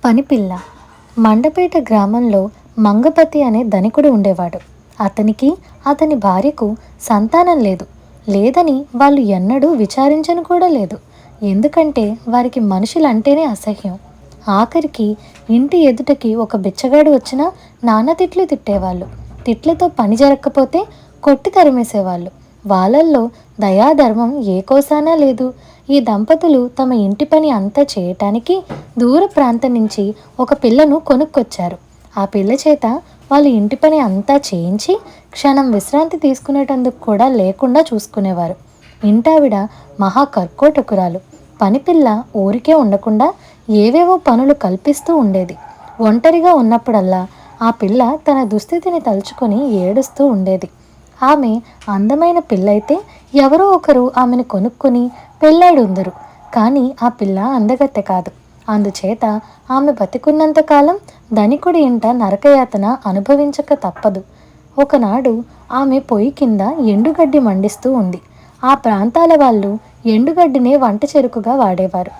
పనిపిల్ల. మండపేట గ్రామంలో మంగపతి అనే ధనికుడు ఉండేవాడు. అతనికి అతని భార్యకు సంతానం లేదు. లేదని వాళ్ళు ఎన్నడూ విచారించను కూడా లేదు. ఎందుకంటే వారికి మనుషులంటేనే అసహ్యం. ఆఖరికి ఇంటి ఎదుటకి ఒక బిచ్చగాడు వచ్చినా నాన్న తిట్లు తిట్టేవాళ్ళు. తిట్లతో పని జరగకపోతే కొట్టి తరిమేసేవాళ్ళు. వాళ్ళల్లో దయాధర్మం ఏ కోసానా లేదు. ఈ దంపతులు తమ ఇంటి పని అంతా చేయటానికి దూర ప్రాంతం నుంచి ఒక పిల్లను కొనుక్కొచ్చారు. ఆ పిల్ల చేత వాళ్ళు ఇంటి పని అంతా చేయించి క్షణం విశ్రాంతి తీసుకునేటందుకు కూడా లేకుండా చూసుకునేవారు. ఇంటావిడ మహా కర్కోటకురాలు. పనిపిల్ల ఊరికే ఉండకుండా ఏవేవో పనులు కల్పిస్తూ ఉండేది. ఒంటరిగా ఉన్నప్పుడల్లా ఆ పిల్ల తన దుస్థితిని తలుచుకొని ఏడుస్తూ ఉండేది. ఆమె అందమైన పిల్లయితే ఎవరో ఒకరు ఆమెను కొనుక్కొని పెళ్ళాడుందరు. కానీ ఆ పిల్ల అందగత్తె కాదు. అందుచేత ఆమె బతికున్నంతకాలం ధనికుడి ఇంట నరకయాతన అనుభవించక తప్పదు. ఒకనాడు ఆమె పొయ్యి కింద ఎండుగడ్డి మండిస్తూ ఉంది. ఆ ప్రాంతాల వాళ్ళు ఎండుగడ్డినే వంట చెరుకుగా వాడేవారు.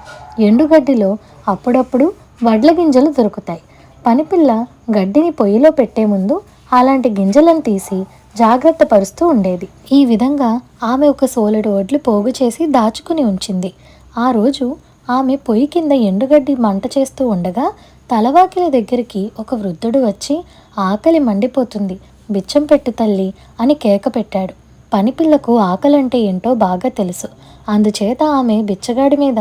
ఎండుగడ్డిలో అప్పుడప్పుడు వడ్ల గింజలు దొరుకుతాయి. పనిపిల్ల గడ్డిని పొయ్యిలో పెట్టే ముందు అలాంటి గింజలను తీసి జాగ్రత్త పరుస్తూ ఉండేది. ఈ విధంగా ఆమె ఒక సోలెడు వడ్లు పోగు చేసి దాచుకుని ఉంచింది. ఆ రోజు ఆమె పొయ్యి కింద ఎండుగడ్డి మంట చేస్తూ ఉండగా తలవాకిలి దగ్గరికి ఒక వృద్ధుడు వచ్చి, ఆకలి మండిపోతుంది, బిచ్చం పెట్టు తల్లి అని కేక పెట్టాడు. పనిపిల్లకు ఆకలంటే ఏంటో బాగా తెలుసు. అందుచేత ఆమె బిచ్చగాడి మీద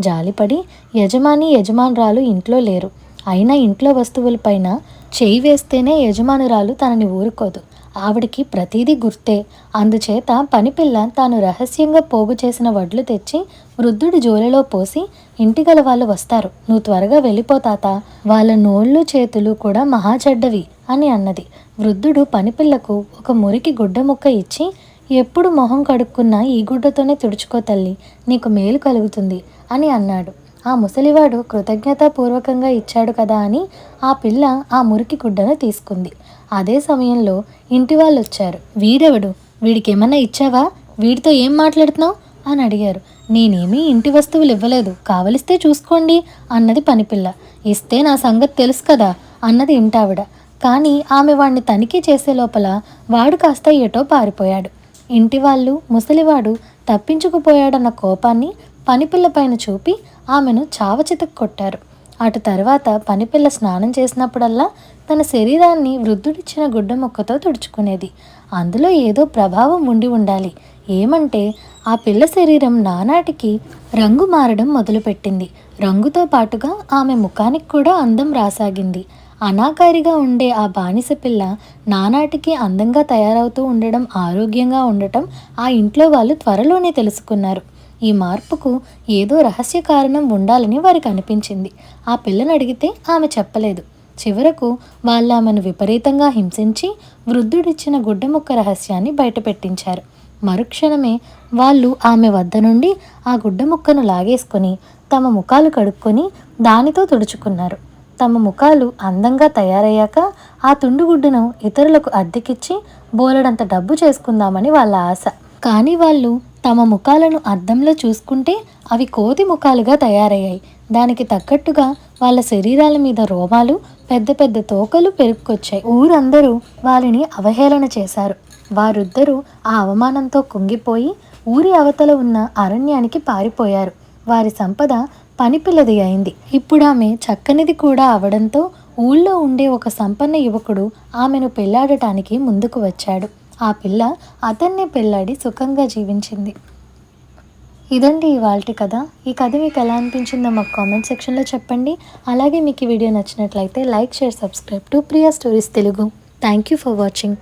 జాలిపడి, యజమానురాలు ఇంట్లో లేరు, అయినా ఇంట్లో వస్తువులపైన చేయి వేస్తేనే యజమానురాలు తనని ఊరుకోదు, ఆవిడికి ప్రతీదీ గుర్తే. అందుచేత పనిపిల్ల తాను రహస్యంగా పోగు చేసిన వడ్లు తెచ్చి వృద్ధుడి జోలిలో పోసి, ఇంటిగల వాళ్ళు వస్తారు, నువ్వు త్వరగా వెళ్ళిపోతాత, వాళ్ళ నోళ్ళు చేతులు కూడా మహా చెడ్డవి అని అన్నది. వృద్ధుడు పనిపిల్లకు ఒక మురికి గుడ్డ ముక్క ఇచ్చి, ఎప్పుడు మొహం కడుక్కున్నా ఈ గుడ్డతోనే తుడుచుకో తల్లి, నీకు మేలు కలుగుతుంది అని అన్నాడు. ఆ ముసలివాడు కృతజ్ఞతాపూర్వకంగా ఇచ్చాడు కదా అని ఆ పిల్ల ఆ మురికి గుడ్డను తీసుకుంది. అదే సమయంలో ఇంటి వాళ్ళు వచ్చారు. వీడెవడు, వీడికేమన్నా ఇచ్చావా, వీడితో ఏం మాట్లాడుతున్నావు అని అడిగారు. నేనేమీ ఇంటి వస్తువులు ఇవ్వలేదు, కావలిస్తే చూసుకోండి అన్నది పనిపిల్ల. ఇస్తే నా సంగతి తెలుసు కదా అన్నది ఇంటావిడ. కానీ ఆమె వాడిని తనిఖీ చేసే లోపల వాడు కాస్త ఎటో పారిపోయాడు. ఇంటి వాళ్ళు ముసలివాడు తప్పించుకుపోయాడన్న కోపాన్ని పనిపిల్ల పైన చూపి ఆమెను చావచితకు కొట్టారు. అటు తర్వాత పనిపిల్ల స్నానం చేసినప్పుడల్లా తన శరీరాన్ని వృద్ధుడిచ్చిన గుడ్డ ముక్కతో తుడుచుకునేది. అందులో ఏదో ప్రభావం ఉండి ఉండాలి. ఏమంటే ఆ పిల్ల శరీరం నానాటికి రంగు మారడం మొదలుపెట్టింది. రంగుతో పాటుగా ఆమె ముఖానికి కూడా అందం రాసాగింది. అనాకారిగా ఉండే ఆ బానిస పిల్ల నానాటికి అందంగా తయారవుతూ ఉండడం, ఆరోగ్యంగా ఉండటం ఆ ఇంట్లో వాళ్ళు త్వరలోనే తెలుసుకున్నారు. ఈ మార్పుకు ఏదో రహస్య కారణం ఉండాలని వారికి అనిపించింది. ఆ పిల్లని అడిగితే ఆమె చెప్పలేదు. చివరకు వాళ్ళు ఆమెను విపరీతంగా హింసించి వృద్ధుడిచ్చిన గుడ్డ ముక్క రహస్యాన్ని బయటపెట్టించారు. మరుక్షణమే వాళ్ళు ఆమె వద్ద నుండి ఆ గుడ్డ ముక్కను లాగేసుకొని తమ ముఖాలు కడుక్కొని దానితో తుడుచుకున్నారు. తమ ముఖాలు అందంగా తయారయ్యాక ఆ తుండుగుడ్డును ఇతరులకు అద్దెకిచ్చి బోలెడంత డబ్బు చేసుకుందామని వాళ్ళ ఆశ. కానీ వాళ్ళు తమ ముఖాలను అద్దంలో చూసుకుంటే అవి కోతి ముఖాలుగా తయారయ్యాయి. దానికి తగ్గట్టుగా వాళ్ళ శరీరాల మీద రోమాలు, పెద్ద పెద్ద తోకలు పెరుక్కొచ్చాయి. ఊరందరూ వారిని అవహేళన చేశారు. వారిద్దరూ ఆ అవమానంతో కుంగిపోయి ఊరి అవతల ఉన్న అరణ్యానికి పారిపోయారు. వారి సంపద పనిపిల్లది అయింది. ఇప్పుడు ఆమె చక్కనిది కూడా అవడంతో ఊళ్ళో ఉండే ఒక సంపన్న యువకుడు ఆమెను పెళ్లాడటానికి ముందుకు వచ్చాడు. ఆ పిల్ల అతన్నే పెళ్ళాడి సుఖంగా జీవించింది. ఇదండి ఇవాల్టి కథ. ఈ కథ మీకు ఎలా అనిపించిందో మాకు కామెంట్ సెక్షన్లో చెప్పండి. అలాగే మీకు ఈ వీడియో నచ్చినట్లయితే like, share, subscribe to Priya stories Telugu. Thank you for watching.